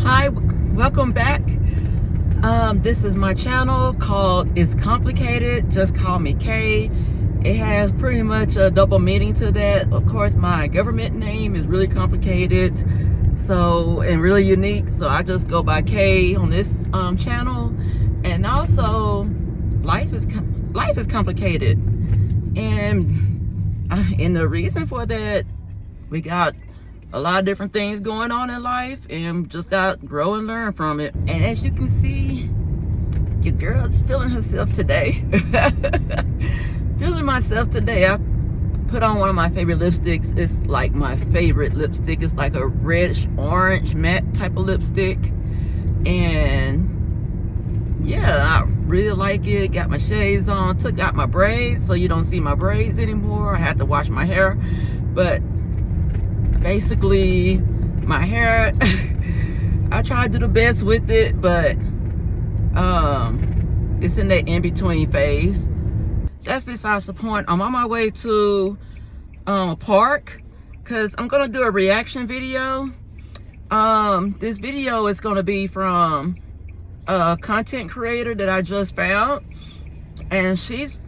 Hi, welcome back. This is my channel called It's Complicated. Just call me Kay. It has pretty much a double meaning to that. Of course, my government name is really complicated, and really unique. So I just go by Kay on this channel. And also, life is complicated, and the reason for that, we got a lot of different things going on in life, and just got to grow and learn from it. And as you can see, your girl's feeling herself today. Feeling myself today. I put on one of my favorite lipsticks. It's like my favorite lipstick. It's like a reddish orange matte type of lipstick, and yeah, I really like it. Got my shades on, took out my braids so you don't see my braids anymore. I had to wash my hair, but basically my hair, I try to do the best with it, but it's in that in-between phase. That's besides the point. I'm on my way to a park because I'm gonna do a reaction video. This video is gonna be from a content creator that I just found, and she's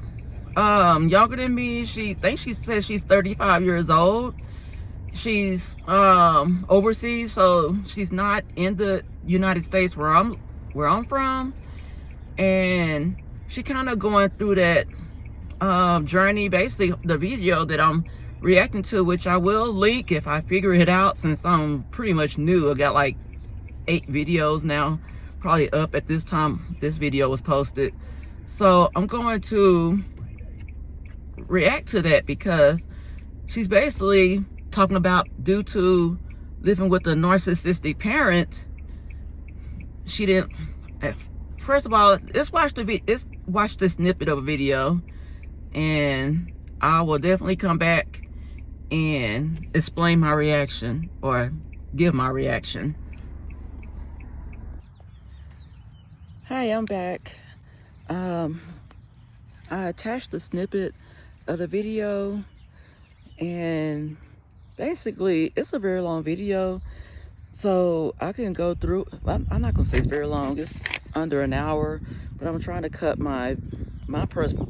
younger than me. She says she's 35 years old. She's overseas, so she's not in the United States where I'm from, and she kind of going through that journey. Basically, the video that I'm reacting to, which I will link if I figure it out, since I'm pretty much new. I got like 8 videos now, probably up at this time this video was posted. So I'm going to react to that because she's basically talking about, due to living with a narcissistic parent, she didn't. First of all, let's watch the snippet of a video, and I will definitely come back and explain my reaction, or give my reaction. Hi, I'm back. I attached the snippet of the video, and basically it's a very long video, so I can go through. I'm not gonna say it's very long, it's under an hour, but I'm trying to cut my personal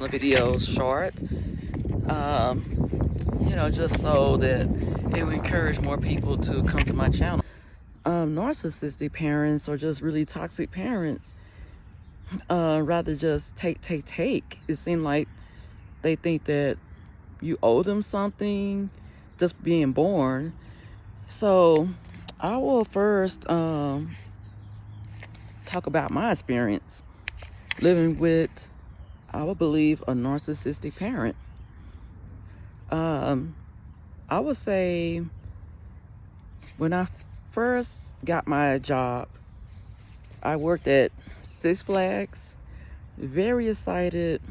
videos short, just so that it will encourage more people to come to my channel. Narcissistic parents, or just really toxic parents, rather just take. It seems like they think that you owe them something just being born. So I will first talk about my experience living with, I would believe, a narcissistic parent. I would say when I first got my job, I worked at Six Flags. Very excited,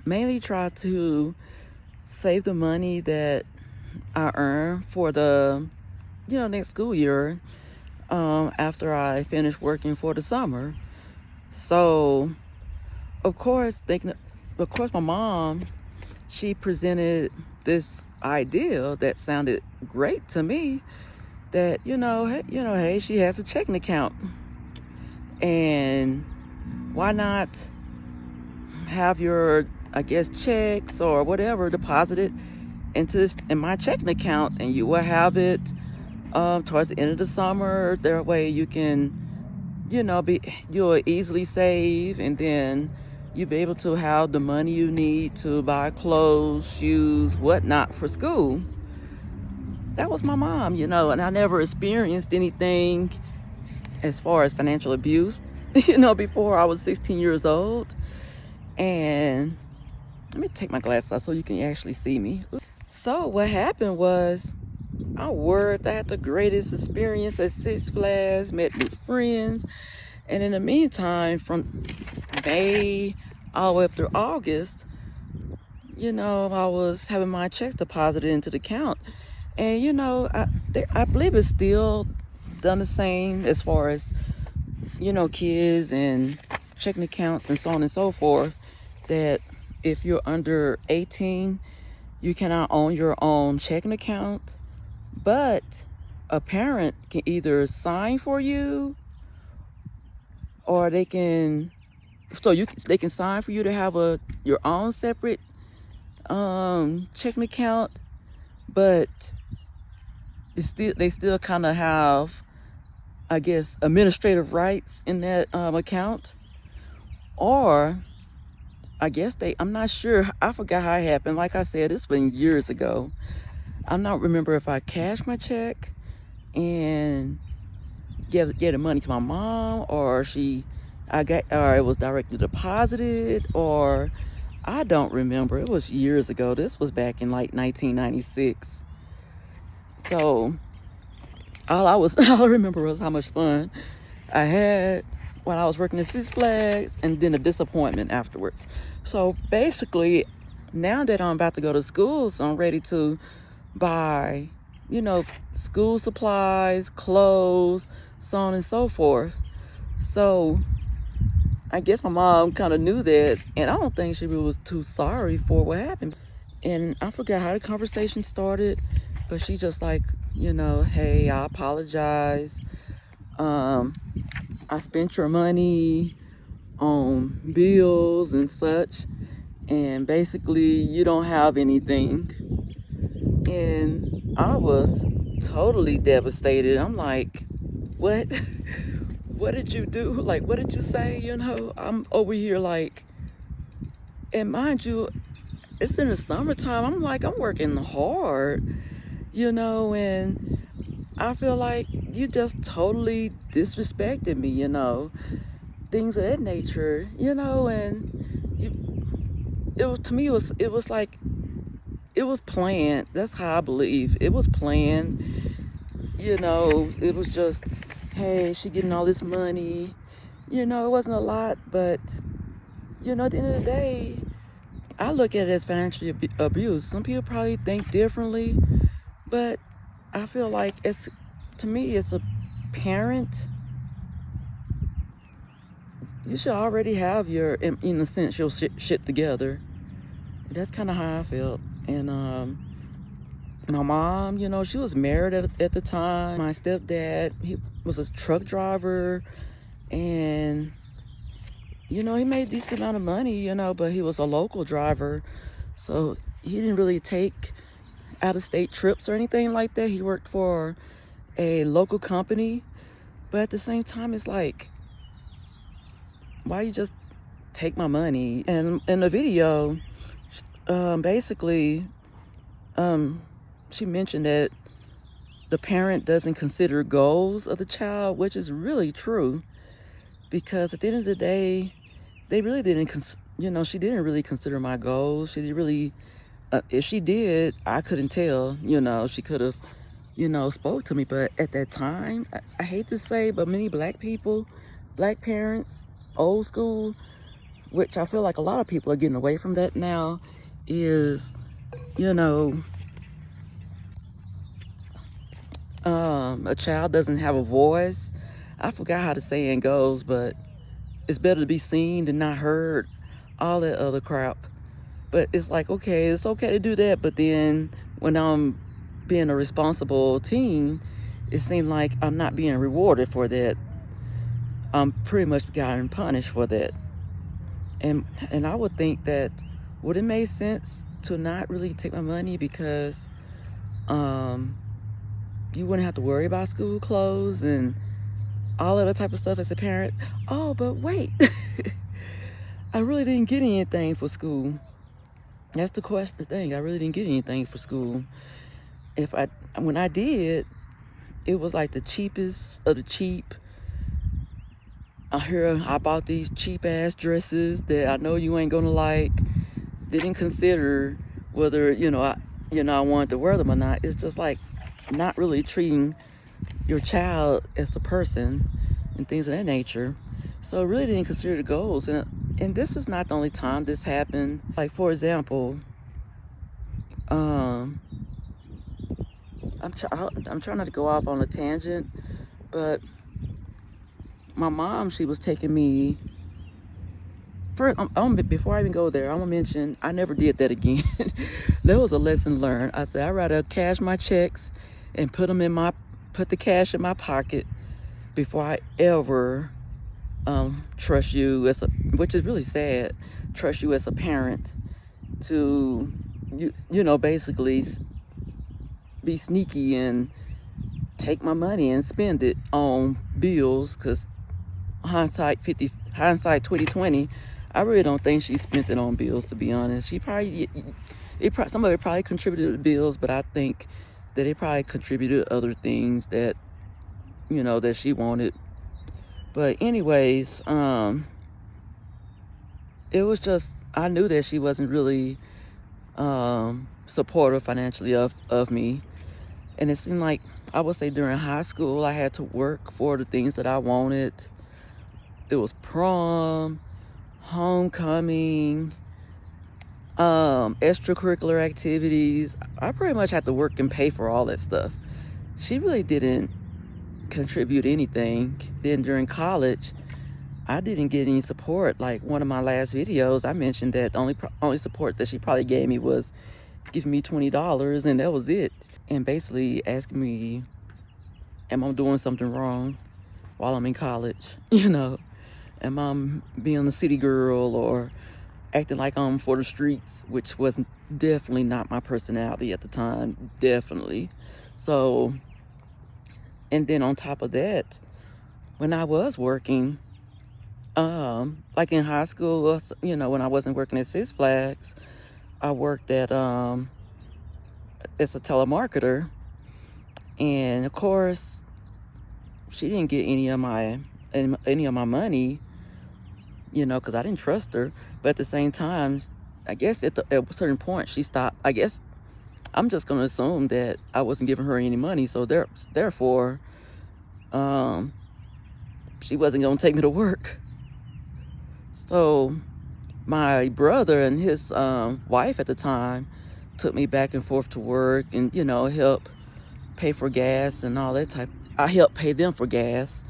mainly tried to save the money that I earned for the next school year, after I finished working for the summer. So of course my mom, she presented this idea that sounded great to me, that hey, she has a checking account, and why not have your, I guess, checks or whatever deposited in my checking account, and you will have it towards the end of the summer. That way you can you'll easily save, and then you'll be able to have the money you need to buy clothes, shoes, whatnot for school. That was my mom, and I never experienced anything as far as financial abuse before I was 16 years old. And let me take my glasses off so you can actually see me. So what happened was, I had the greatest experience at Six Flags, met new friends, and in the meantime, from May all the way up through August, I was having my checks deposited into the account. And I believe it's still done the same as far as kids and checking accounts and so on and so forth, that if you're under 18, you cannot own your own checking account. But a parent can either sign for you, or they can they can sign for you to have your own separate checking account, but they still kind of have, I guess, administrative rights in that account. Or I guess I'm not sure, I forgot how it happened. Like I said, it's been years ago. I'm not remember if I cashed my check and gave the money to my mom, or or it was directly deposited, or I don't remember. It was years ago. This was back in like 1996. So all I remember was how much fun I had when I was working at Six Flags, and then the disappointment afterwards. So basically, now that I'm about to go to school, so I'm ready to buy, school supplies, clothes, so on and so forth. So I guess my mom kind of knew that, and I don't think she was too sorry for what happened. And I forgot how the conversation started, but she just like, hey, I apologize. I spent your money on bills and such, and basically you don't have anything. And I was totally devastated. I'm like, what? What did you do? Like, what did you say? I'm over here like, and mind you, it's in the summertime. I'm like, I'm working hard, and I feel like you just totally disrespected me, things of that nature, and it was, to me, it was like, it was planned. That's how I believe. It was planned, it was just, hey, she getting all this money, it wasn't a lot, but, at the end of the day, I look at it as financial abuse. Some people probably think differently, but I feel like to me, it's a parent. You should already have in a sense, your shit together. That's kind of how I felt. And my mom, she was married at the time. My stepdad, he was a truck driver, and he made a decent amount of money, but he was a local driver, so he didn't really take out-of-state trips or anything like that. He worked for a local company, but at the same time, it's like, why you just take my money? And in the video, basically, she mentioned that the parent doesn't consider goals of the child, which is really true, because at the end of the day, they really didn't, she didn't really consider my goals. She didn't really, if she did, I couldn't tell, she could have, spoke to me. But at that time, I hate to say, but many black parents, old school, which I feel like a lot of people are getting away from that now, is, a child doesn't have a voice. I forgot how the saying goes, but it's better to be seen than not heard, all that other crap. But it's like, okay, it's okay to do that, but then when I'm being a responsible teen, it seemed like I'm not being rewarded for that. I'm pretty much gotten punished for that. And I would think that, would it make sense to not really take my money, because you wouldn't have to worry about school clothes and all other type of stuff as a parent. Oh, but wait, I really didn't get anything for school. That's the thing. I really didn't get anything for school. When I did, it was like the cheapest of the cheap. I bought these cheap ass dresses that I know you ain't gonna like. Didn't consider whether, I wanted to wear them or not. It's just like not really treating your child as a person and things of that nature. So I really didn't consider the goals. And this is not the only time this happened. Like, for example, I'm trying not to go off on a tangent, but my mom, she was taking me first. Before I even go there, I'm gonna mention I never did that again. There was a lesson learned. I said I'd rather cash my checks and put them in my put the cash in my pocket before I ever trust you as a, which is really sad, trust you as a parent to, basically be sneaky and take my money and spend it on bills. Because hindsight 2020, I really don't think she spent it on bills, to be honest. She probably, some of it probably contributed to bills, but I think that it probably contributed to other things that, that she wanted. But anyways, it was just, I knew that she wasn't really supportive financially of me. And it seemed like, I would say during high school, I had to work for the things that I wanted. It was prom, homecoming, extracurricular activities. I pretty much had to work and pay for all that stuff. She really didn't contribute anything. Then during college, I didn't get any support. Like one of my last videos, I mentioned that the only support that she probably gave me was giving me $20, and that was it. And basically asking me, am I doing something wrong while I'm in college? Am I being a city girl or acting like I'm for the streets, which was definitely not my personality at the time, definitely. So, and then on top of that, when I was working, like in high school, when I wasn't working at Six Flags, I worked at, as a telemarketer. And of course, she didn't get any of my money, because I didn't trust her. But at the same time, I guess at a certain point, she stopped. I guess I'm just going to assume that I wasn't giving her any money. So therefore, she wasn't going to take me to work. So my brother and his wife at the time took me back and forth to work and, help pay for gas and all that type. I helped pay them for gas,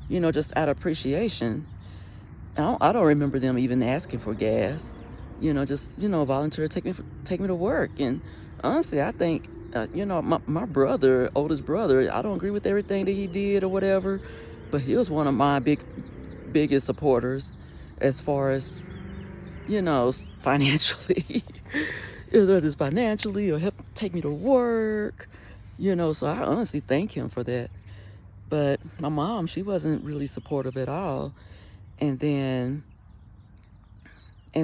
just out of appreciation. I don't remember them even asking for gas, just, volunteer to take me to work. And honestly, I think, my brother, oldest brother, I don't agree with everything that he did or whatever, but he was one of my biggest supporters as far as, financially, whether it's financially or help take me to work, so I honestly thank him for that. But my mom, she wasn't really supportive at all. And then I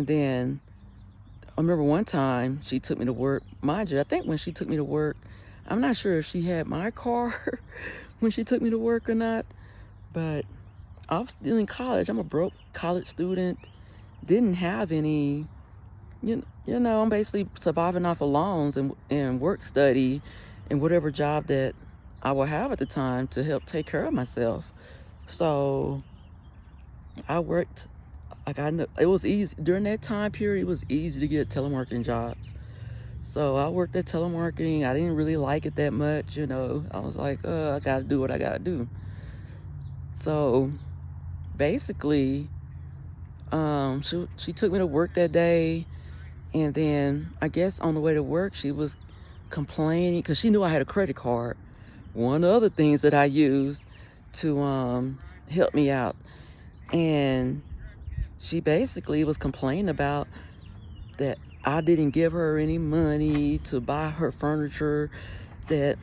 remember one time she took me to work. Mind you, I think when she took me to work, I'm not sure if she had my car when she took me to work or not, but I was still in college. I'm a broke college student, didn't have any, I'm basically surviving off of loans and work study and whatever job that I would have at the time to help take care of myself. So I worked, like it was easy. During that time period, it was easy to get telemarketing jobs. So I worked at telemarketing. I didn't really like it that much, I was like, I gotta do what I gotta do. So basically, she took me to work that day, and then I guess on the way to work, she was complaining because she knew I had a credit card. One of the other things that I used to help me out. And she basically was complaining about that I didn't give her any money to buy her furniture, that,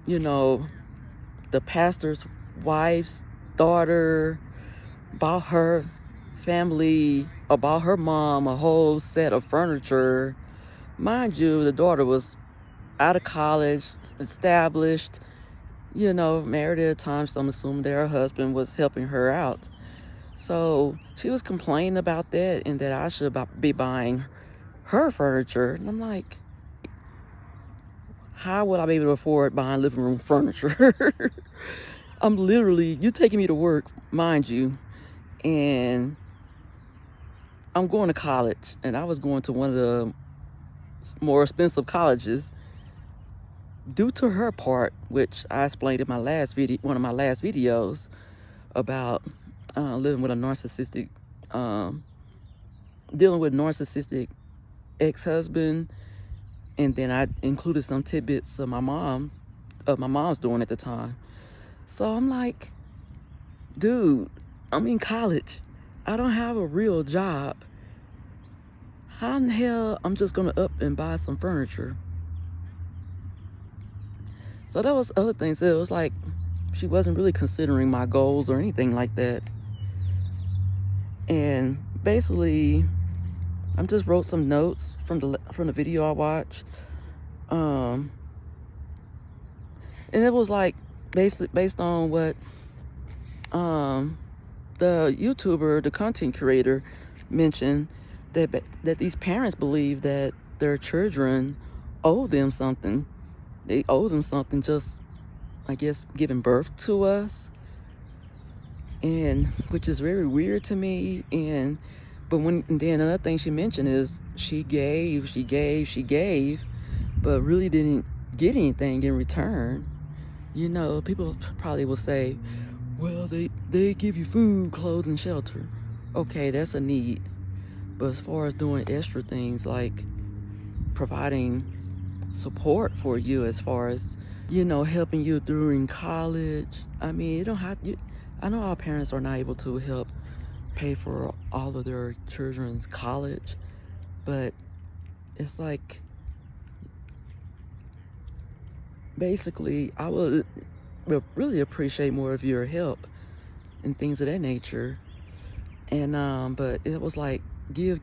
the pastor's wife's daughter bought her family, or bought her mom a whole set of furniture. Mind you, the daughter was out of college, established, married at a time, so I'm assuming that her husband was helping her out. So she was complaining about that and that I should be buying her furniture. And I'm like, how would I be able to afford buying living room furniture? I'm literally, you taking me to work, mind you, and I'm going to college, and I was going to one of the more expensive colleges. Due to her part, which I explained in my last video, one of my last videos, about living with a narcissistic, dealing with narcissistic ex-husband, and then I included some tidbits of my mom my mom's doing at the time. So I'm like, dude, I'm in college. I don't have a real job. How in the hell I'm just gonna up and buy some furniture? So that was other things. It was like she wasn't really considering my goals or anything like that. And basically, I just wrote some notes from the video I watched. And it was like basically based on what the YouTuber, the content creator, mentioned, that these parents believe that their children owe them something. They owe them something, just, I guess, giving birth to us, and which is very weird to me. And then another thing she mentioned is she gave, but really didn't get anything in return. You know, people probably will say, well, they give you food, clothing, shelter. Okay, that's a need. But as far as doing extra things like providing support for you, as far as, you know, helping you during college, I mean, you don't have to. I know our parents are not able to help pay for all of their children's college, but it's like, basically, I would really appreciate more of your help and things of that nature. And but it was like give.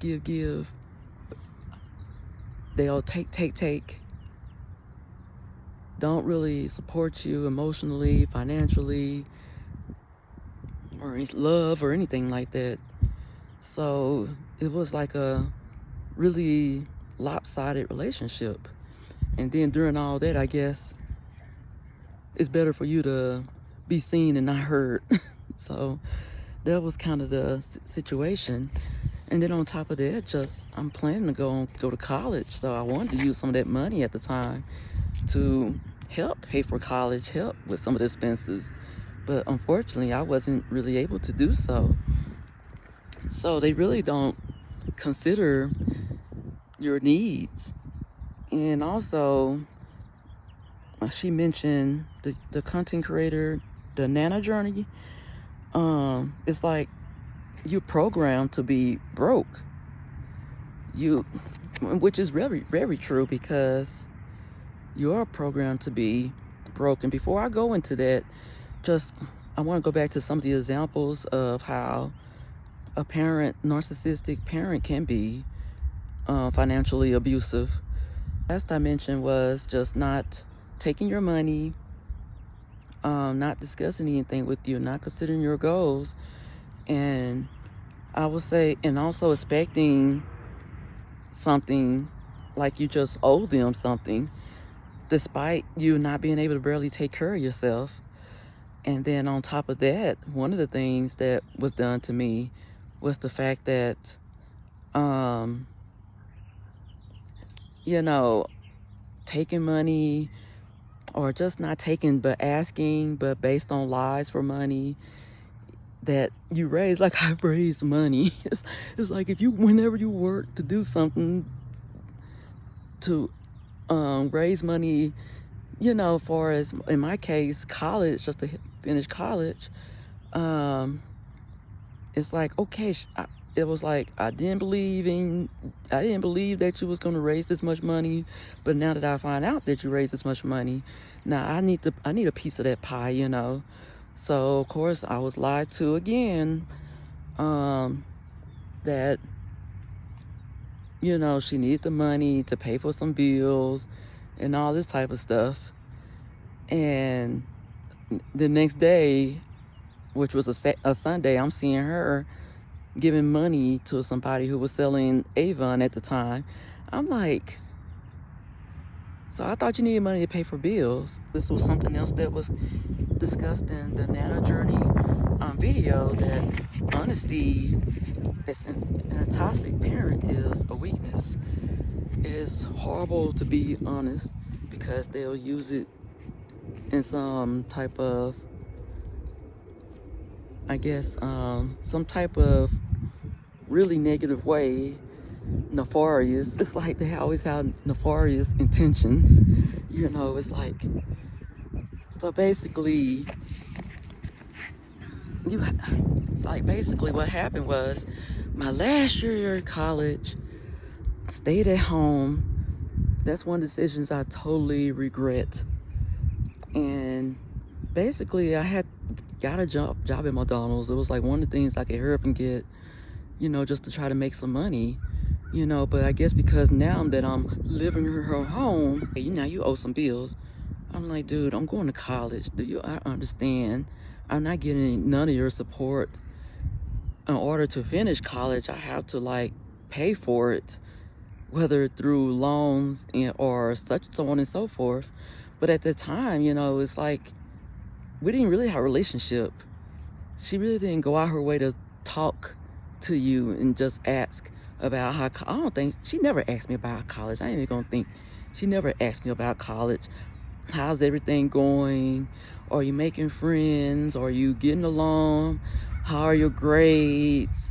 They'll take. Don't really support you emotionally, financially, or love or anything like that. So it was like a really lopsided relationship. And then during all that, I guess it's better for you to be seen and not heard. So that was kind of the situation. And then on top of that, I'm planning to go to college. So I wanted to use some of that money at the time to help pay for college, help with some of the expenses. But unfortunately, I wasn't really able to do so. So they really don't consider your needs. And also, she mentioned the content creator, the Nana Journey. It's like you're programmed to be broke. Which is very, very true, because you are programmed to be broke. And before I go into that, I want to go back to some of the examples of how a narcissistic parent can be financially abusive. Last I mentioned was just not taking your money, not discussing anything with you, not considering your goals, and I would say, and also expecting something, like you just owe them something, despite you not being able to barely take care of yourself. And then on top of that, one of the things that was done to me was the fact that, you know, taking money, or just not taking, but asking, but based on lies for money that you raise. Like, I've raised money. It's like, whenever you work to do something to raise money, you know, far as in my case, college, just to finish college, it's like, okay, it was like, I didn't believe that you was going to raise this much money, but now that I find out that you raised this much money, now I need a piece of that pie, you know. So of course I was lied to again, that, you know, she needed the money to pay for some bills and all this type of stuff. And the next day, which was a Sunday, I'm seeing her giving money to somebody who was selling Avon at the time. I'm like, so I thought you needed money to pay for bills. This was something else that was discussed in the Nana Journey video, that honesty in a toxic parent is a weakness. It's horrible to be honest, because they'll use it in some type of, I guess, some type of really negative way, nefarious. It's like they always have nefarious intentions. You know, it's like So basically, basically what happened was my last year of college, stayed at home. That's one of the decisions I totally regret. And basically I got a job at McDonald's. It was like one of the things I could hurry up and get, you know, just to try to make some money, you know. But I guess because now that I'm living in her home, you know, you owe some bills. I'm like, dude, I'm going to college. I understand I'm not getting none of your support. In order to finish college, I have to like pay for it, whether through loans or so on and so forth. But at the time, you know, it's like we didn't really have a relationship. She really didn't go out her way to talk to you and just ask about how. I don't think she never asked me about college. I ain't even gonna think. She never asked me about college. How's everything going? Are you making friends? Are you getting along? How are your grades?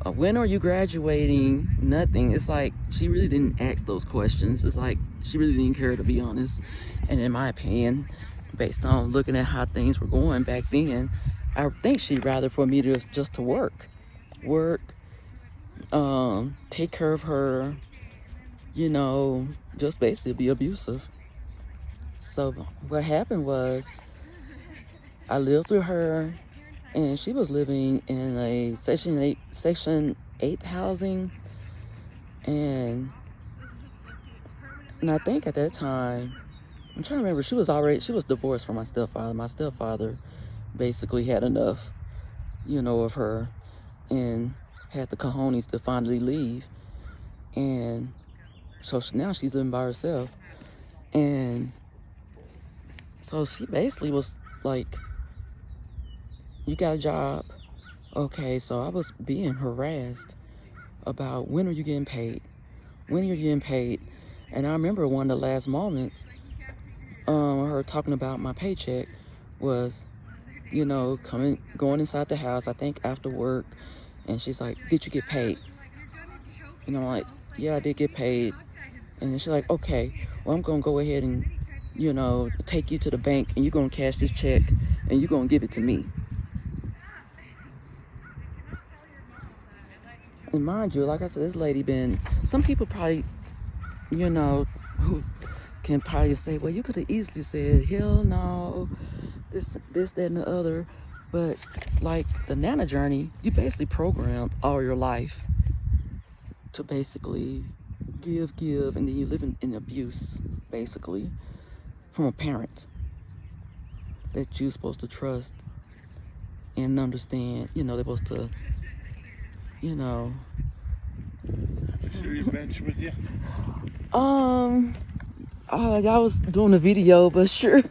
When are you graduating? Nothing. It's like she really didn't ask those questions. It's like she really didn't care, to be honest. And in my opinion, based on looking at how things were going back then, I think she'd rather for me to just to work, take care of her, you know, just basically be abusive. So what happened was I lived with her, and she was living in a Section 8 housing, and I think at that time, I'm trying to remember, she was divorced from my stepfather. My stepfather basically had enough, you know, of her, and had the cojones to finally leave. And so now she's living by herself. And so she basically was like, you got a job? Okay, so I was being harassed about when are you getting paid? When you're getting paid? And I remember one of the last moments, her talking about my paycheck was, you know, going inside the house, I think after work, and she's like, did you get paid? And I'm like, yeah, I did get paid. And then she's like, okay, well, I'm gonna go ahead and, you know, take you to the bank, and you're gonna cash this check, and you're gonna give it to me. And mind you, like I said, this lady some people probably, you know, who can probably say, well, you could have easily said, hell no, this, that, and the other. But like the Nana journey, you basically programmed all your life to basically give, and then you live in abuse, basically, from a parent that you're supposed to trust and understand. You know, they're supposed to, you know. Sure you bench with you? Y'all was doing a video, but sure,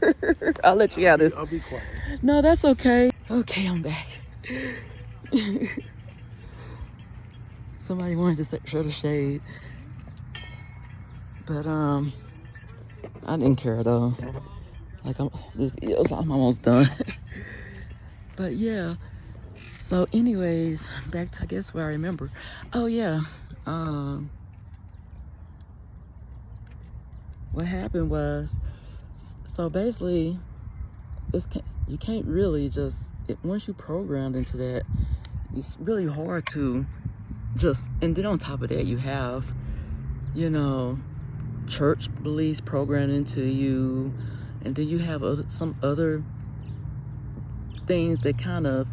I'll let you have this. I'll be quiet. No, that's okay. Okay, I'm back. Somebody wanted to show the shade, but I didn't care though. Like this video's I'm almost done. But yeah. So, anyways, back to I guess where I remember. Oh yeah. What happened was, so basically, you can't really just, once you programmed into that, it's really hard to just, and then on top of that, you have, you know, church beliefs programmed into you, and then you have some other things that kind of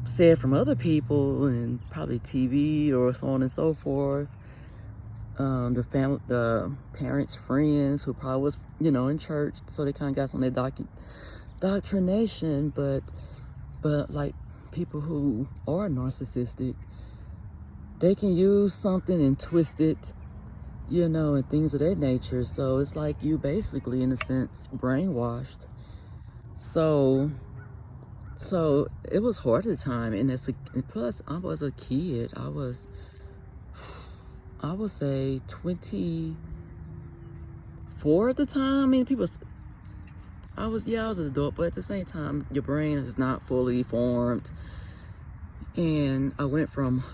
said from other people and probably TV or so on and so forth. The parents' friends who probably was, you know, in church, so they kind of got some of their doctrination, but like people who are narcissistic, they can use something and twist it, you know, and things of that nature. So it's like you basically, in a sense, brainwashed. So it was hard at the time, and plus I was a kid. I would say 24 at the time. I mean, I was an adult, but at the same time, your brain is not fully formed. And I went from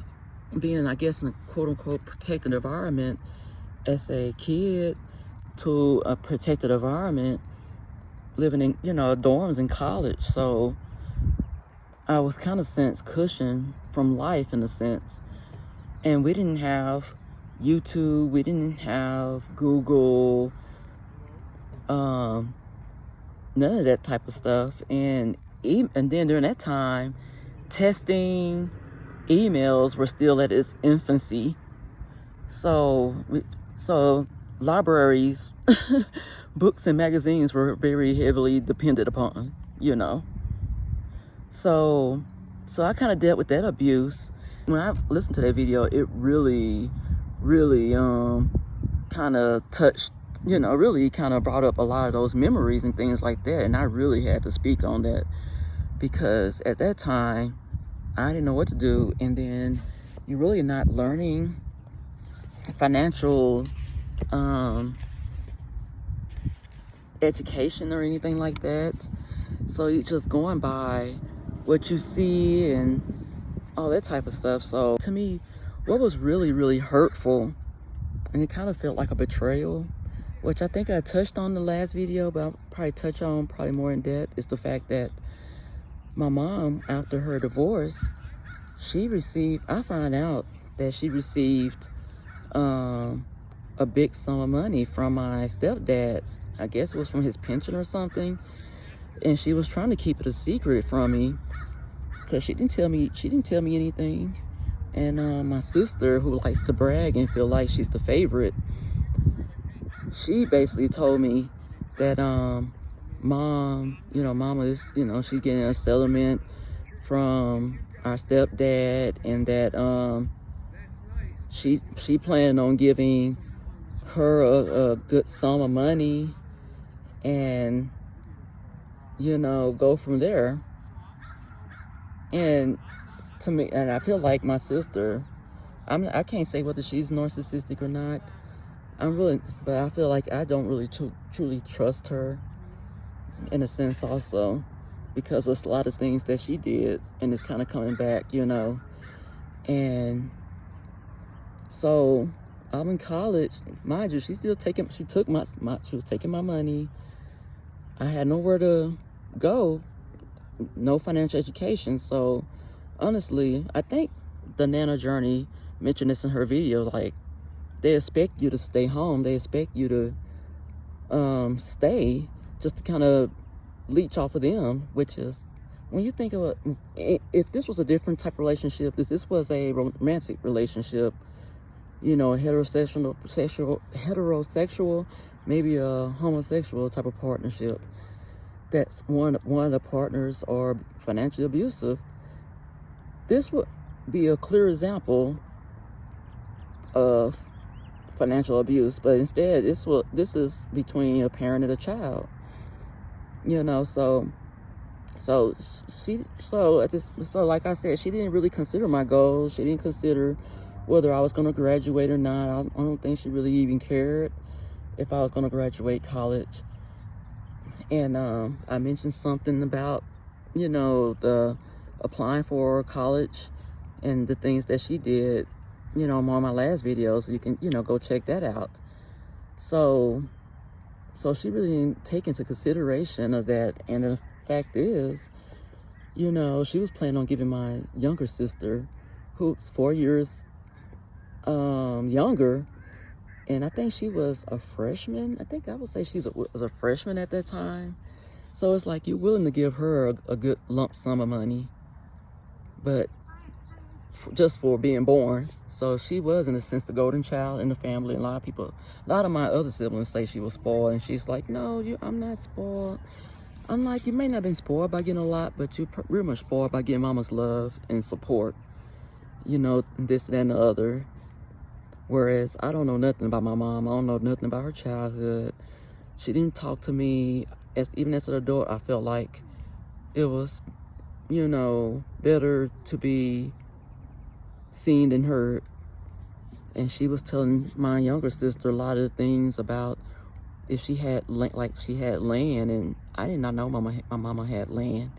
being, I guess, in a quote-unquote protected environment as a kid to a protected environment living in, dorms in college. So I was kind of sense cushioned from life in a sense. And we didn't have YouTube, we didn't have Google, none of that type of stuff. And then during that time, testing, emails were still at its infancy. So libraries, books and magazines were very heavily depended upon, So I kind of dealt with that abuse. When I listened to that video, it really kind of touched, really kind of brought up a lot of those memories and things like that. And I really had to speak on that because at that time, I didn't know what to do. And then you're really not learning financial education or anything like that. So you're just going by what you see and all that type of stuff. So to me, what was really hurtful, and it kind of felt like a betrayal, which I think I touched on the last video, but I'll probably touch on more in depth, is the fact that my mom, after her divorce, I found out that she received a big sum of money from my stepdad. I guess it was from his pension or something. And she was trying to keep it a secret from me because she didn't tell me anything. And my sister, who likes to brag and feel like she's the favorite, she basically told me that mama is, she's getting a settlement from our stepdad, and that she planned on giving her a good sum of money and go from there. And to me, and I feel like my sister, I can't say whether she's narcissistic or not. But I feel like I don't really truly trust her in a sense also, because there's a lot of things that she did and it's kind of coming back, And so I'm in college, mind you, she was taking my money. I had nowhere to go, no financial education. So honestly, I think the Nana Journey mentioned this in her video, like, they expect you to stay home. They expect you to stay just to kind of leech off of them, which is, when you think of if this was a different type of relationship, if this was a romantic relationship, heterosexual, maybe a homosexual type of partnership, that's one of the partners are financially abusive, this would be a clear example of financial abuse. But instead, this is between a parent and a child, so like I said, she didn't really consider my goals. She didn't consider whether I was going to graduate or not. I don't think she really even cared if I was going to graduate college. And I mentioned something about the applying for college and the things that she did, on my last video, so you can, go check that out. So she really didn't take into consideration of that. And the fact is, she was planning on giving my younger sister, who's 4 years younger, and I think she was a freshman. I think I would say was a freshman at that time. So it's like, you're willing to give her a good lump sum of money, but just for being born. So she was, in a sense, the golden child in the family. And a lot of my other siblings say she was spoiled, and she's like, no, I'm not spoiled. I'm like, you may not have been spoiled by getting a lot, but you're pretty much spoiled by getting mama's love and support, this, that, and the other. Whereas I don't know nothing about my mom. I don't know nothing about her childhood. She didn't talk to me. Even as an adult, I felt like it was, better to be seen than heard. And she was telling my younger sister a lot of things about if she had land, and I did not know my mama had land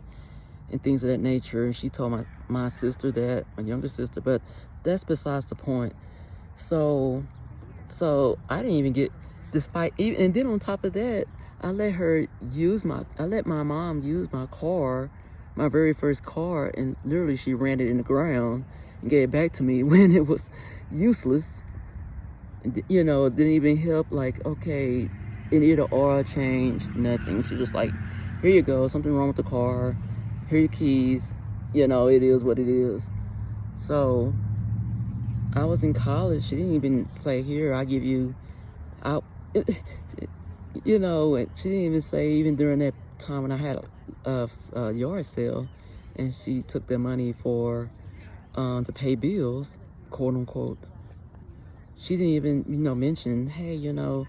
and things of that nature. And she told my sister that, my younger sister, but that's besides the point. So I didn't even get, and then on top of that, I let my mom use my car, my very first car, and literally she ran it in the ground and gave it back to me when it was useless. You know, didn't even help, like, okay, it needed an oil change, nothing. She just like, here you go, something wrong with the car, here are your keys, you know, it is what it is. So I was in college, she didn't even say, here, I give you, you know, and she didn't even say, even during that time when I had a yard sale, and she took the money for, to pay bills, quote unquote. She didn't even, you know, mention, hey, you know,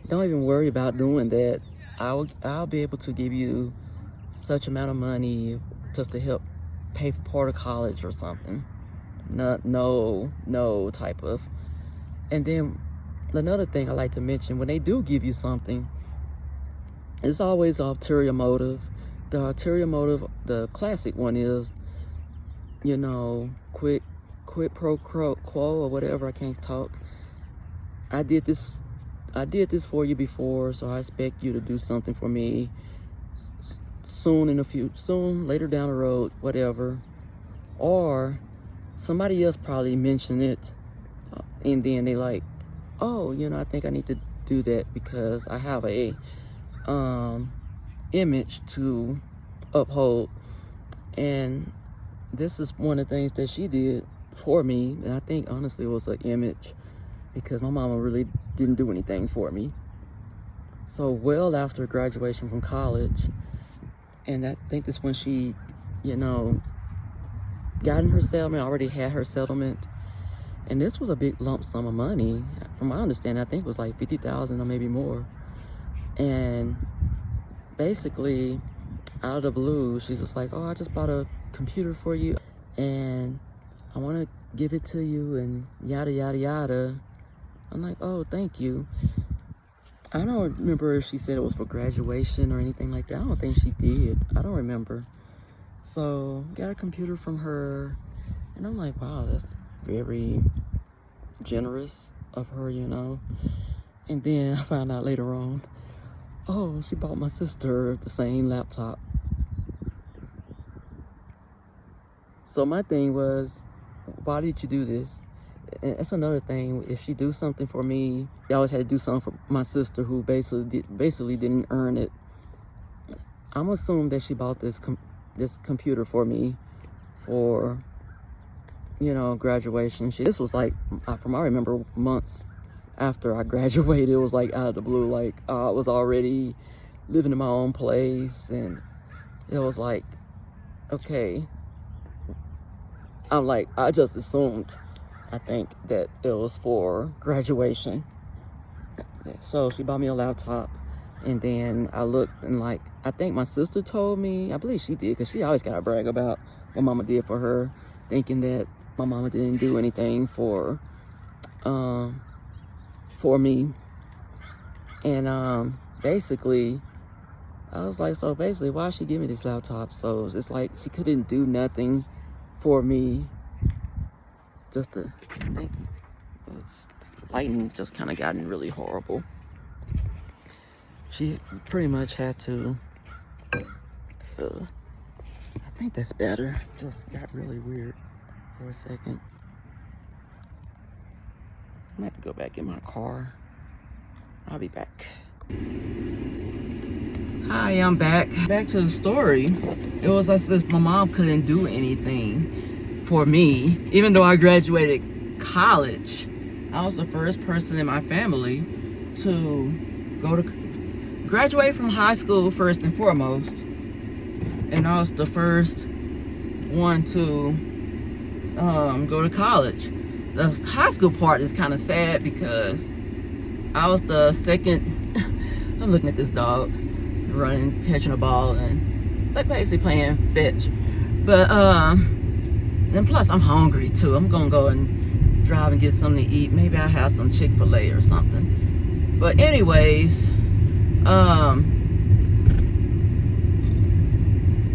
don't even worry about doing that. I'll be able to give you such amount of money just to help pay for part of college or something. No type of. And then another thing I like to mention, when they do give you something, it's always an ulterior motive. The ulterior motive, the classic one is, you know, quid pro quo or whatever. I can't talk. I did this for you before, so I expect you to do something for me soon, later down the road, whatever. Or somebody else probably mentioned it, and then they like, oh, you know, I think I need to do that because I have a image to uphold. And this is one of the things that she did for me, and I think honestly it was an image, because my mama really didn't do anything for me. So well after graduation from college, and I think that's when she, you know, got in her settlement, already had her settlement, and this was a big lump sum of money. From my understanding, I think it was like $50,000 or maybe more. And basically, out of the blue, she's just like, oh, I just bought a computer for you, and I want to give it to you, and yada, yada, yada. I'm like, oh, thank you. I don't remember if she said it was for graduation or anything like that. I don't think she did. I don't remember. So, got a computer from her, and I'm like, wow, that's very generous of her, you know. And then I found out later on, oh, she bought my sister the same laptop. So my thing was, why did you do this? And that's another thing. If she do something for me, she always had to do something for my sister, who basically didn't earn it. I'm assuming that she bought this computer for me for, you know, graduation. This was like, from I remember, months after I graduated. It was like out of the blue. Like, I was already living in my own place, and it was like, okay. I'm like, I just assumed, I think, that it was for graduation. So she bought me a laptop, and then I looked, and like, I think my sister told me, I believe she did, because she always gotta brag about what mama did for her, thinking that my mama didn't do anything for me. And basically, I was like, so basically, why she give me this laptop? So it's like she couldn't do nothing for me. Just to think, it's lighting just kind of gotten really horrible. She pretty much had to, I think that's better. Just got really weird for a second. I might have to go back in my car. I'll be back. Hi, I'm back. Back to the story. It was as if my mom couldn't do anything for me. Even though I graduated college, I was the first person in my family to graduate from high school first and foremost. And I was the first one to go to college. The high school part is kind of sad because I was the second. I'm looking at this dog running, catching a ball, and like basically playing fetch. But and plus I'm hungry too. I'm gonna go and drive and get something to eat. Maybe I'll have some Chick-fil-A or something. But anyways,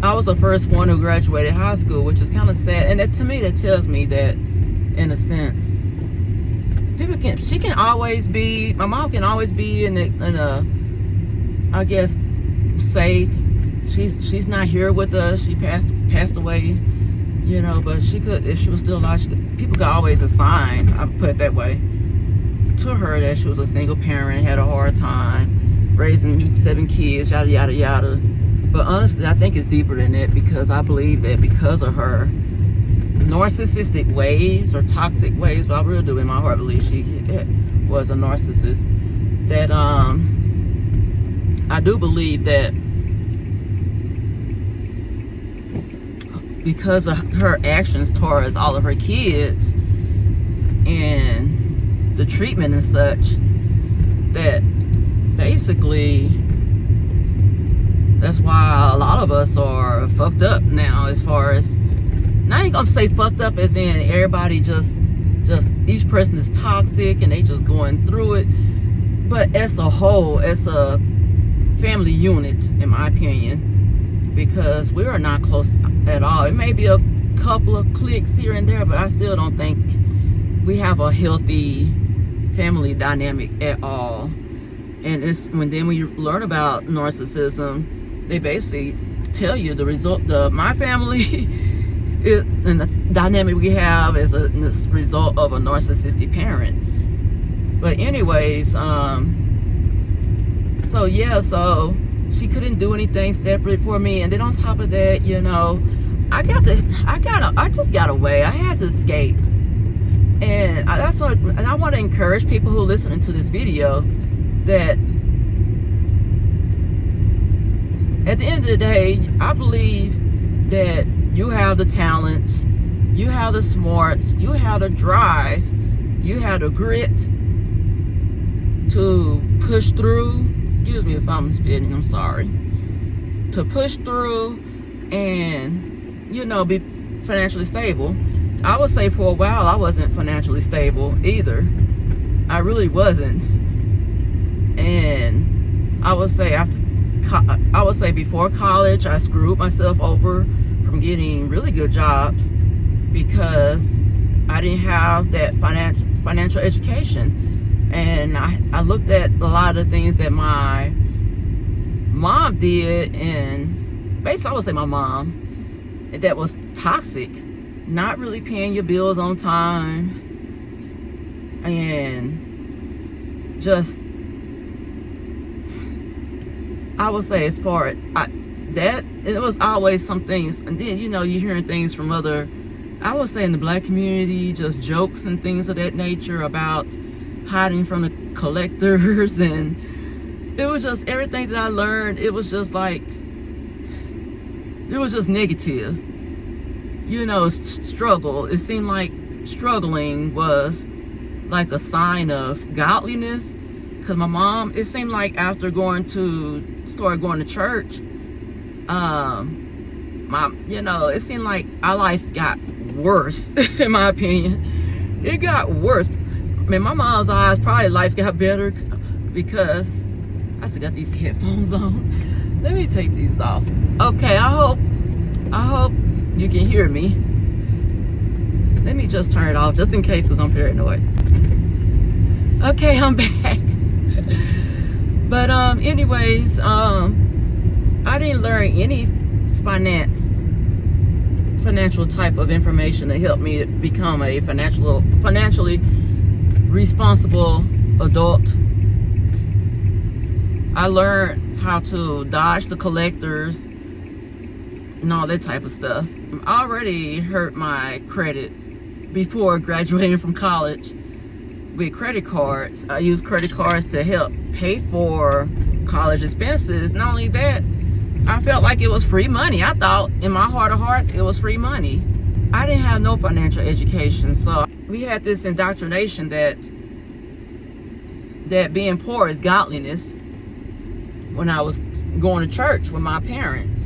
I was the first one who graduated high school, which is kind of sad. And that, to me, that tells me that, in a sense, my mom can always be in a I guess, say she's not here with us. She passed away, you know, but she could, if she was still alive, people could always assign, I put it that way, to her that she was a single parent, had a hard time raising 7 kids, yada yada yada. But honestly, I think it's deeper than that, because I believe that because of her narcissistic ways or toxic ways, but I really do in my heart believe she was a narcissist, that I do believe that because of her actions towards all of her kids and the treatment and such, that basically that's why a lot of us are fucked up now, as far as, and I ain't gonna say fucked up as in everybody just each person is toxic and they just going through it, but as a whole, as a family unit, in my opinion, because we are not close at all. It may be a couple of cliques here and there, but I still don't think we have a healthy family dynamic at all. And it's when you learn about narcissism, they basically tell you the result. My family and the dynamic we have is a result of a narcissistic parent. But anyways, so yeah, so she couldn't do anything separate for me, and then on top of that, you know, I just got away. I had to escape, and that's what. And I want to encourage people who are listening to this video that at the end of the day, I believe that you have the talents, you have the smarts, you have the drive, you have the grit to push through. Excuse me if I'm spitting, I'm sorry. To push through and, you know, be financially stable. I would say for a while I wasn't financially stable either. I really wasn't. And I would say before college, I screwed myself over from getting really good jobs because I didn't have that financial education. And I looked at a lot of the things that my mom did, and basically I would say my mom, that was toxic. Not really paying your bills on time, and just, I would say as far as that, it was always some things. And then, you know, you're hearing things from other, I would say in the black community, just jokes and things of that nature about hiding from the collectors, and it was just everything that I learned, it was just like, it was just negative, you know. Struggle, it seemed like struggling was like a sign of godliness, because my mom, it seemed like after started going to church, you know, it seemed like our life got worse. In my opinion, it got worse. I mean, my mom's eyes, probably life got better, because I still got these headphones on. Let me take these off. Okay, I hope you can hear me. Let me just turn it off just in case, because I'm paranoid. Okay, I'm back. But anyways, I didn't learn any financial type of information to help me become a financially responsible adult. I learned how to dodge the collectors and all that type of stuff. I already hurt my credit before graduating from college with credit cards. I used credit cards to help pay for college expenses. Not only that, I felt like it was free money. I thought in my heart of hearts it was free money. I didn't have no financial education, so we had this indoctrination that being poor is godliness when I was going to church with my parents.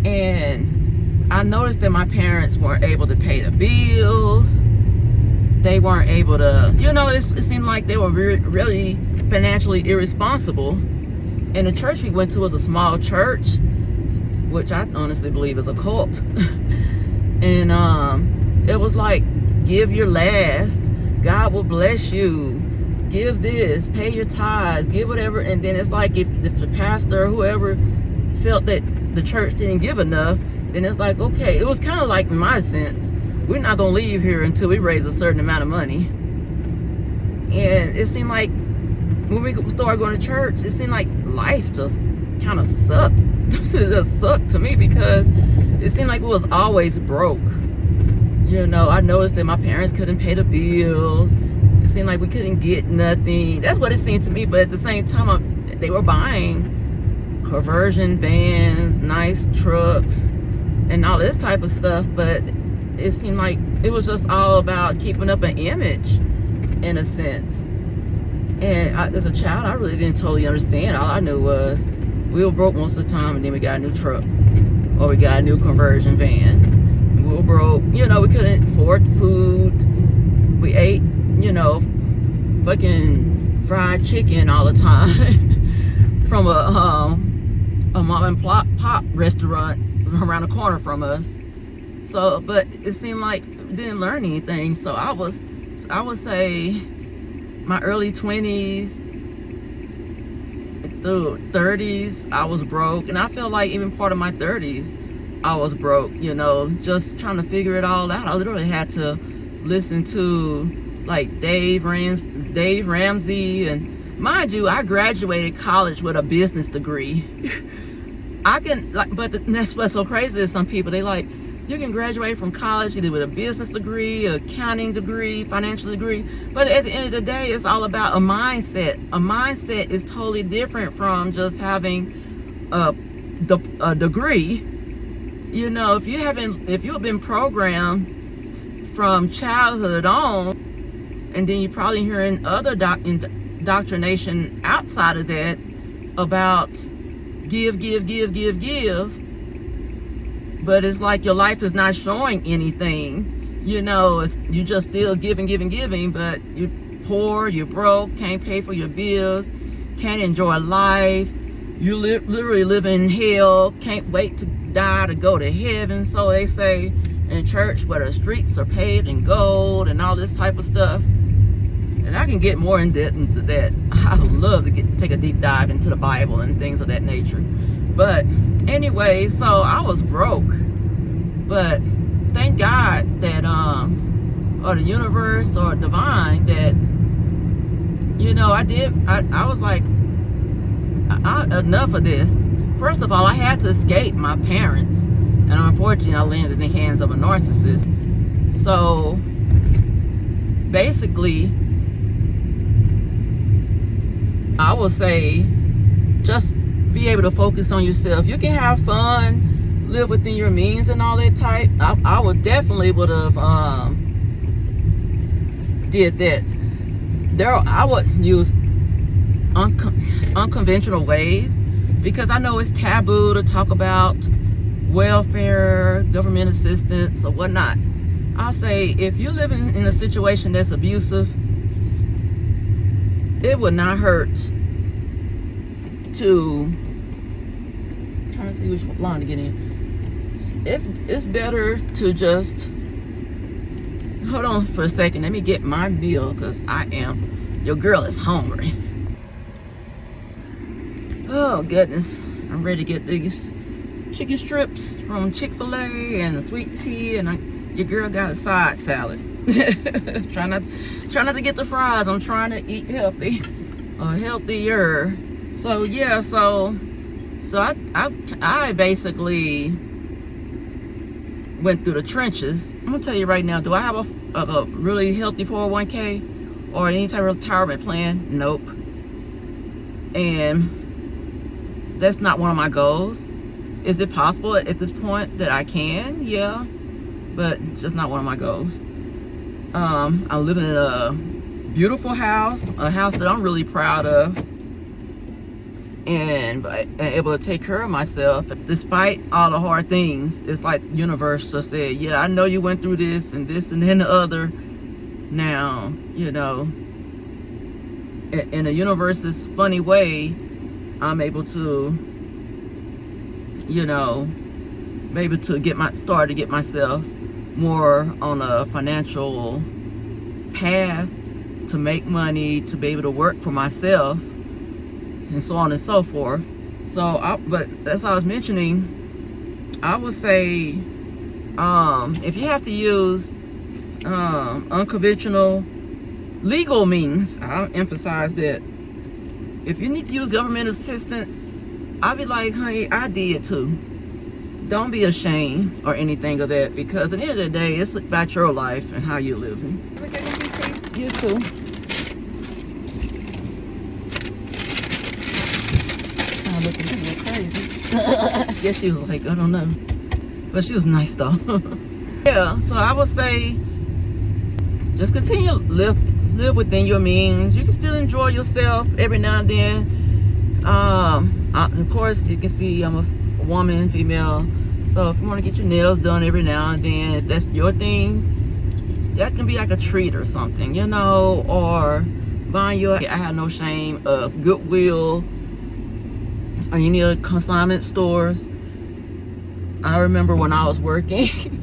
And I noticed that my parents weren't able to pay the bills. They weren't able to, you know, it seemed like they were really financially irresponsible. And the church we went to was a small church, which I honestly believe is a cult. And it was like, give your last, God will bless you. give this, pay your tithes, give whatever. And then it's like if the pastor or whoever felt that the church didn't give enough, then it's like, okay, it was kind of like, in my sense, we're not gonna leave here until we raise a certain amount of money. And it seemed like when we started going to church, it seemed like life just kind of sucked. It just sucked to me, because it seemed like it was always broke. You know, I noticed that my parents couldn't pay the bills. It seemed like we couldn't get nothing. That's what it seemed to me. But at the same time, they were buying conversion vans, nice trucks, and all this type of stuff. But it seemed like it was just all about keeping up an image, in a sense. And as a child, I really didn't totally understand. All I knew was we were broke most of the time, and then we got a new truck, or we got a new conversion van. We were broke, you know, we couldn't afford food. We ate, you know, fucking fried chicken all the time from a mom and pop restaurant around the corner from us. So, but it seemed like we didn't learn anything. So I would say my early 20s through 30s, I was broke. And I feel like even part of my 30s, I was broke, you know, just trying to figure it all out. I literally had to listen to like Dave Ramsey, and mind you, I graduated college with a business degree. I can, like, but that's what's so crazy is some people, they like, you can graduate from college either with a business degree, accounting degree, financial degree, but at the end of the day, it's all about a mindset. A mindset is totally different from just having a degree. You know, if you've been programmed from childhood on, and then you're probably hearing other indoctrination outside of that about give, but it's like your life is not showing anything. You know, you just still giving, but you're poor, you're broke, can't pay for your bills, can't enjoy life. You literally live in hell, can't wait to die to go to heaven, so they say in church, where the streets are paved in gold and all this type of stuff. And I can get more in depth into that. I would love to take a deep dive into the Bible and things of that nature. But anyway, so I was broke, but thank God that or the universe or divine, that, you know, I was like, enough of this. First of all, I had to escape my parents, and unfortunately I landed in the hands of a narcissist. So basically, I would say just be able to focus on yourself. You can have fun, live within your means and all that type. I would definitely would have did that. I would use unconventional ways, because I know it's taboo to talk about welfare, government assistance, or whatnot. I'll say, if you're living in a situation that's abusive, it would not hurt to, I'm trying to see which line to get in. It's better to just, hold on for a second, let me get my meal, because your girl is hungry. Oh goodness, I'm ready to get these chicken strips from Chick-fil-A and a sweet tea, and your girl got a side salad. Try not to get the fries. I'm trying to eat healthy, or healthier. So yeah, so I basically went through the trenches. I'm gonna tell you right now, do I have a really healthy 401k or any type of retirement plan? Nope. And that's not one of my goals. Is it possible at this point that I can? Yeah, but just not one of my goals. I'm living in a beautiful house, a house that I'm really proud of, and able to take care of myself despite all the hard things. It's like the universe just said, yeah, I know you went through this and then the other. Now, you know, in the universe's funny way, I'm able to, you know, maybe to get myself more on a financial path to make money, to be able to work for myself, and so on and so forth. But as I was mentioning, I would say, if you have to use unconventional legal means, I'll emphasize that. If you need to use government assistance, I'll be like, honey, I did too. Don't be ashamed or anything of that, because at the end of the day, it's about your life and how you're living. You too. I'm looking a little crazy. I guess she was like, I don't know. But she was nice though. Yeah, so I would say just continue to live within your means. You can still enjoy yourself every now and then. Of course, you can see I'm a woman, female. So if you want to get your nails done every now and then, if that's your thing, that can be like a treat or something, you know, or buying your, I have no shame of Goodwill or any other consignment stores. I remember when I was working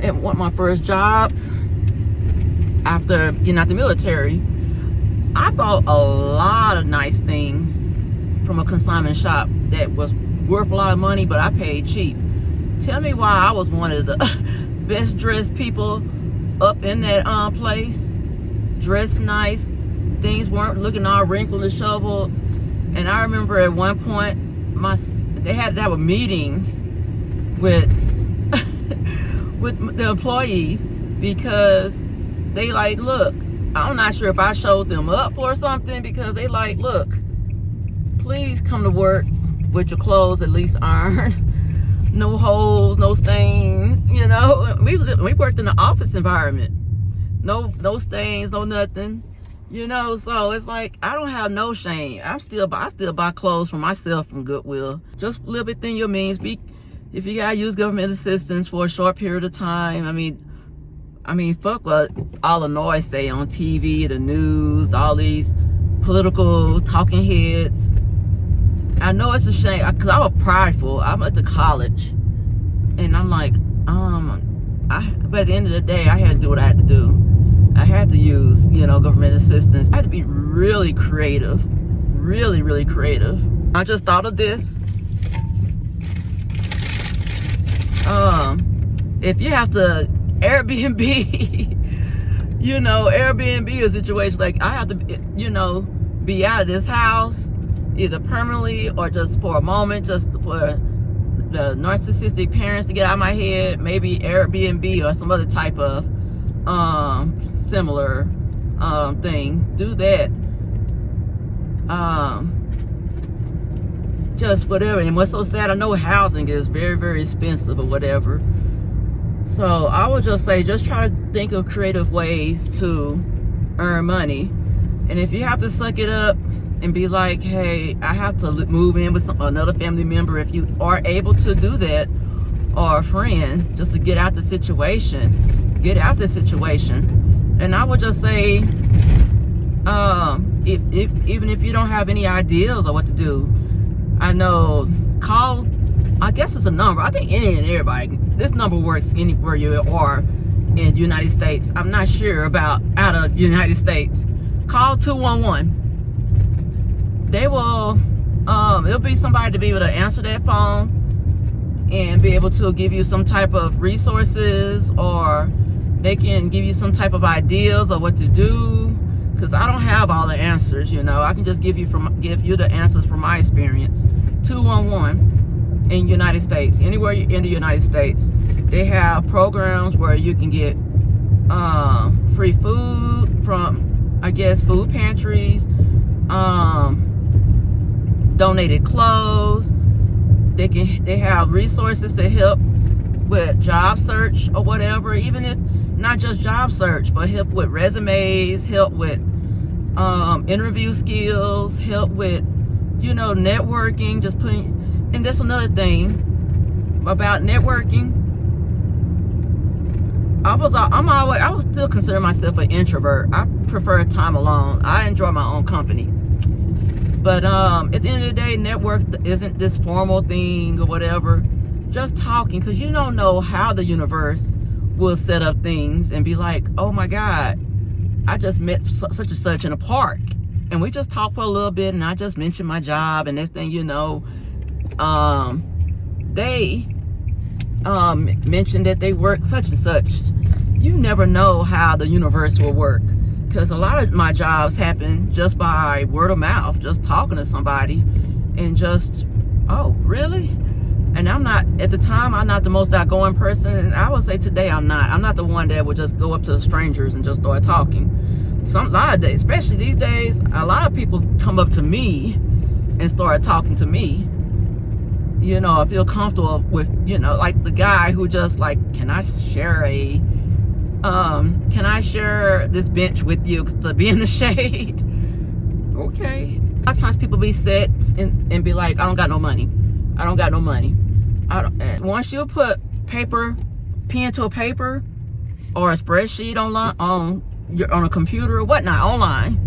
at one of my first jobs after getting out the military, I bought a lot of nice things from a consignment shop that was worth a lot of money, but I paid cheap. Tell me why I was one of the best dressed people up in that place, dressed nice, things weren't looking all wrinkled and shoveled. And I remember at one point they had to have a meeting with with the employees, because they like, look, I'm not sure if I showed them up or something, because they like, look, please come to work with your clothes at least ironed, no holes, no stains, you know. We worked in the office environment, no stains, no nothing, you know. So it's like, I don't have no shame. I still buy clothes for myself from Goodwill. Just live within your means. If you gotta use government assistance for a short period of time, I mean, fuck what all the noise say on TV, the news, all these political talking heads. I know it's a shame, because I was prideful. I went to college, and I'm like, but at the end of the day, I had to do what I had to do. I had to use, you know, government assistance. I had to be really creative, really, really creative. I just thought of this. If you have to Airbnb, you know, Airbnb a situation, like I have to, you know, be out of this house either permanently or just for a moment, just for the narcissistic parents to get out of my head. Maybe Airbnb or some other type of similar thing. Do that. Just whatever. And what's so sad, I know housing is very, very expensive or whatever. So I would just say, just try to think of creative ways to earn money. And if you have to suck it up and be like, hey, I have to move in with another family member, if you are able to do that, or a friend, just to get out the situation, And I would just say, even if you don't have any ideas of what to do, I know, call, I guess it's a number. I think any and everybody, this number works anywhere you are in the United States. I'm not sure about out of the United States. Call 211. They will, it'll be somebody to be able to answer that phone and be able to give you some type of resources, or they can give you some type of ideas of what to do. Because I don't have all the answers, you know. I can just give you the answers from my experience. 211 in United States, anywhere in the United States, they have programs where you can get free food from, I guess, food pantries, donated clothes. They have resources to help with job search or whatever, even if not just job search, but help with resumes, help with interview skills, help with, you know, networking, just putting. And that's another thing about networking. I would still consider myself an introvert. I prefer time alone. I enjoy my own company. But at the end of the day, network isn't this formal thing or whatever. Just talking, because you don't know how the universe will set up things and be like, oh my God, I just met such and such in a park, and we just talked for a little bit, and I just mentioned my job, and this thing, you know, they mentioned that they work such and such. You never know how the universe will work, because a lot of my jobs happen just by word of mouth, just talking to somebody, and just, oh, really? And I'm not, at the time, I'm not the most outgoing person, and I would say today I'm not the one that would just go up to strangers and just start talking. A lot of days, especially these days, a lot of people come up to me and start talking to me. You know, I feel comfortable with, you know, like the guy who just like, can I share this bench with you to be in the shade? Okay. A lot of times people be set and be like, I don't got no money. I don't got no money. And once you put pen to a paper or a spreadsheet on a computer or whatnot online,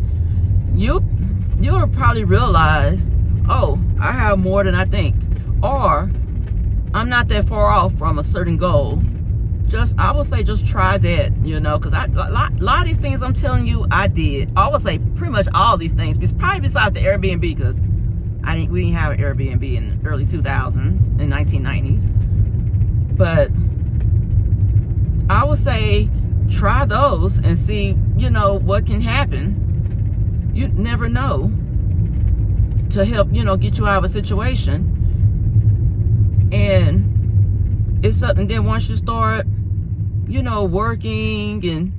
you'll probably realize, oh, I have more than I think, or I'm not that far off from a certain goal. I would say just try that, you know, because a lot of these things I'm telling you, I did. I would say pretty much all these things, probably besides the Airbnb, because we didn't have an Airbnb in the early 2000s and 1990s. But I would say try those and see, you know, what can happen. You never know, to help, you know, get you out of a situation. And it's something. Then once you start, you know, working and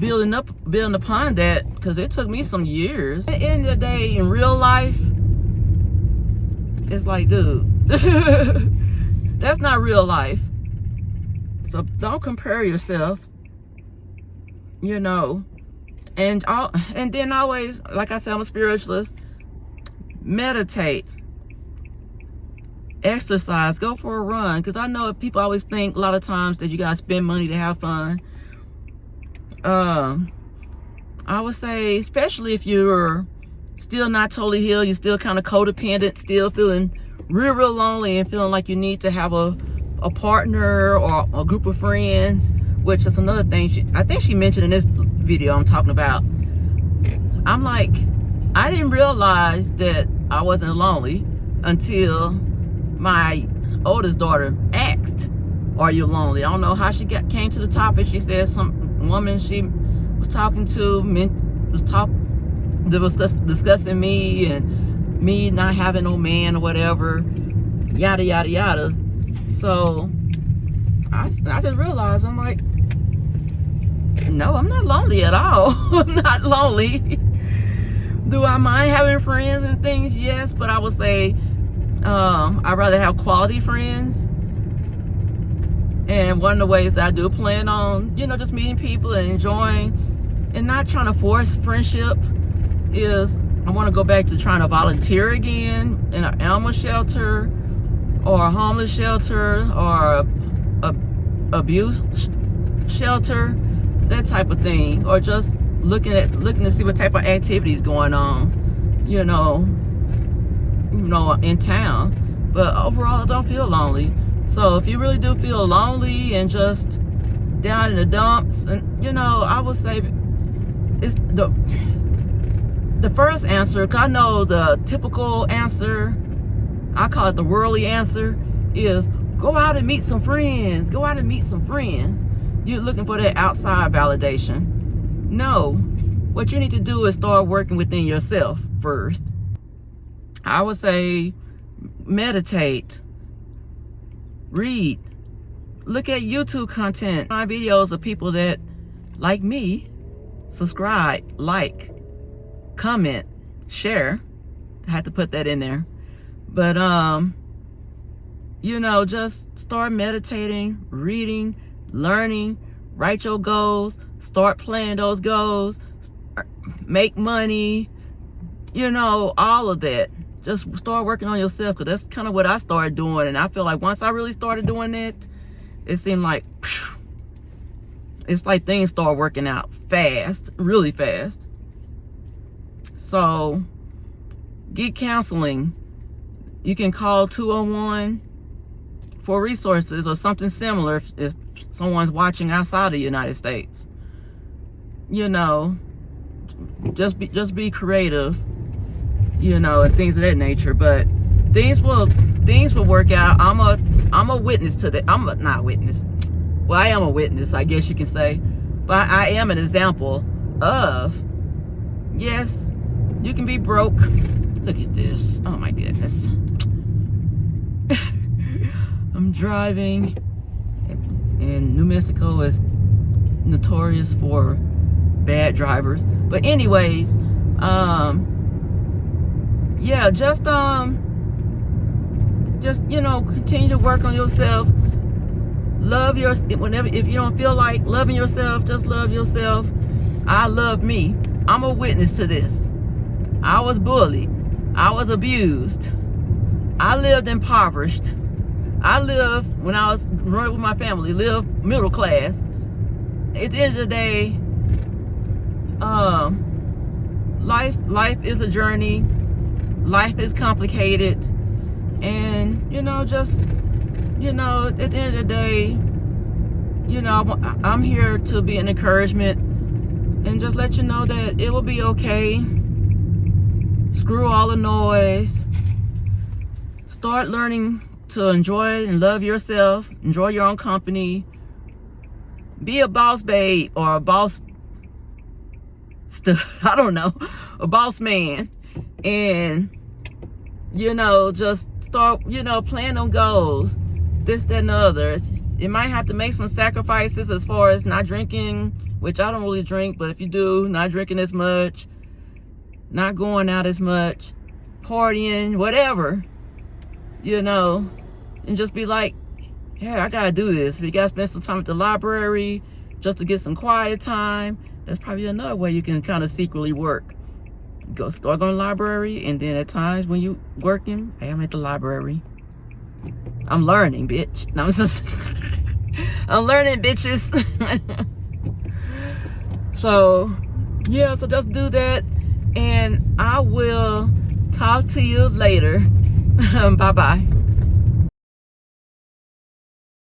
building upon that, because it took me some years. At the end of the day, in real life, it's like, dude, that's not real life. So don't compare yourself, you know. And then always, like I said, I'm a spiritualist. Meditate, exercise, go for a run, because I know people always think a lot of times that you gotta spend money to have fun. I would say, especially if you're still not totally healed, you're still kind of codependent, still feeling real lonely, and feeling like you need to have a partner or a group of friends, which is another thing I think she mentioned in this video I'm talking about. I'm like, I didn't realize that I wasn't lonely until my oldest daughter asked, are you lonely? I don't know how she came to the topic. She said some woman she was talking to was discussing me and me not having no man or whatever, yada yada yada. So I just realized, I'm like, no, I'm not lonely at all. I'm not lonely. Do I mind having friends and things? Yes, but I would say I'd rather have quality friends. And one of the ways that I do plan on, you know, just meeting people and enjoying and not trying to force friendship is, I want to go back to trying to volunteer again in an animal shelter or a homeless shelter or a abuse shelter, that type of thing, or just looking to see what type of activities going on, you know, in town. But overall, I don't feel lonely. So if you really do feel lonely and just down in the dumps, and you know, I would say it's the first answer, because I know the typical answer, I call it the worldly answer, is go out and meet some friends. Go out and meet some friends. You're looking for that outside validation. No, what you need to do is start working within yourself first. I would say meditate, read, look at YouTube content, find videos of people that, like me, subscribe, like, comment, share. I had to put that in there. But you know, just start meditating, reading, learning, write your goals, start planning those goals, make money, you know, all of that. Just start working on yourself, because that's kind of what I started doing. And I feel like once I really started doing that, it seemed like, it's like things start working out fast, really fast. So get counseling. You can call 201 for resources or something similar if someone's watching outside of the United States. You know, just be creative, you know, and things of that nature. But things will work out. I'm a witness to that. I'm not a witness. Well, I am a witness, I guess you can say. But I am an example of, yes, you can be broke. Look at this. Oh my goodness. I'm driving, and New Mexico is notorious for bad drivers. But anyways, yeah, just you know, continue to work on yourself. Love your, whenever, if you don't feel like loving yourself, just love yourself. I love me. I'm a witness to this. I was bullied. I was abused. I lived impoverished. I lived, when I was running with my family, lived middle class. At the end of the day, life is a journey. Life is complicated. And, you know, just, you know, at the end of the day, you know, I'm here to be an encouragement and just let you know that it will be okay. Screw all the noise. Start learning to enjoy and love yourself. Enjoy your own company. Be a boss babe or a boss, I don't know, a boss man. And, you know, just start, you know, plan on goals. This, that, and the other. You might have to make some sacrifices as far as not drinking, which I don't really drink, but if you do, not drinking as much, not going out as much, partying, whatever, you know, and just be like, yeah, I gotta do this. If you gotta spend some time at the library just to get some quiet time, that's probably another way you can kind of secretly work. Go start going to the library, and then at times when you working, hey, I'm at the library. I'm learning, bitch. No, I'm just I'm learning, bitches. So yeah, so just do that, and I will talk to you later. Bye bye.